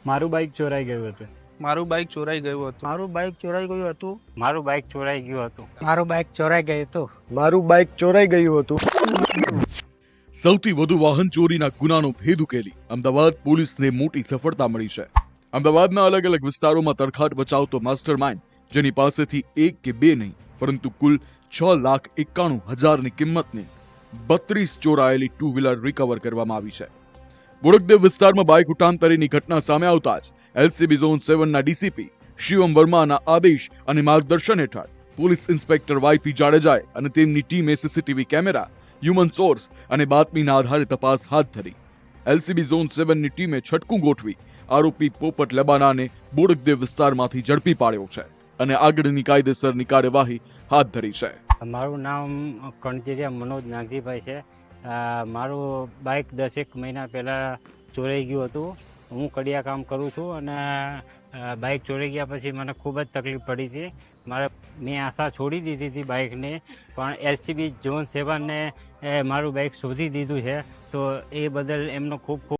મારું બાઇક ચોરાઈ ગયું હતું. મારું બાઇક ચોરાઈ ગયું હતું. મારું બાઇક ચોરાઈ ગયું હતું. મારું બાઇક ચોરાઈ ગયું હતું. મારું બાઇક ચોરાઈ ગયું હતું. મારું બાઇક ચોરાઈ ગયું હતું. સૌથી વધુ વાહન ચોરીના ગુનાનો ભેદ ઉકેલી અમદાવાદ પોલીસને મોટી સફળતા મળી છે. અમદાવાદના અલગ અલગ વિસ્તારોમાં તરખાટ બચાવતો માસ્ટર માઇન્ડ, જેની પાસેથી એક કે બે નહીં પરંતુ કુલ 6,91,000ની કિંમતની 32 ચોરાયેલી ટુ વ્હીલર રિકવર કરવામાં આવી છે. બોડકદેવ વિસ્તારમાં બાઇક ઉટાંતરીની ઘટના સામે આવતા જ એલસીબી ઝોન 7ના ડીસીપી શિવમ વર્માના આદેશ અને માર્ગદર્શન હેઠળ પોલીસ ઇન્સ્પેક્ટર વાયપી જાડેજાએ અને તેમની ટીમે સીસીટીવી કેમેરા, હ્યુમન સોર્સ અને બાતમીના આધારે તપાસ હાથ ધરી. એલસીબી ઝોન 7ની ટીમે છટકું ગોઠવી આરોપી પોપટ લેબાનાને બોડકદેવ વિસ્તારમાંથી ઝડપી પાડ્યો છે અને આગળની કાયદેસરની કાર્યવાહી હાથ ધરી છે. મારું નામ કણજીરિયા મનોજ નાગજીભાઈ છે. મારું બાઇક 10 મહિના પહેલાં ચોરાઈ ગયું હતું. હું કડિયા કામ કરું છું અને બાઇક ચોરાઈ ગયા પછી મને ખૂબ જ તકલીફ પડી હતી. મેં આશા છોડી દીધી હતી બાઇકને, પણ એલસીબી ઝોન 7ને મારું બાઇક શોધી દીધું છે, તો એ બદલ એમનો ખૂબ ખૂબ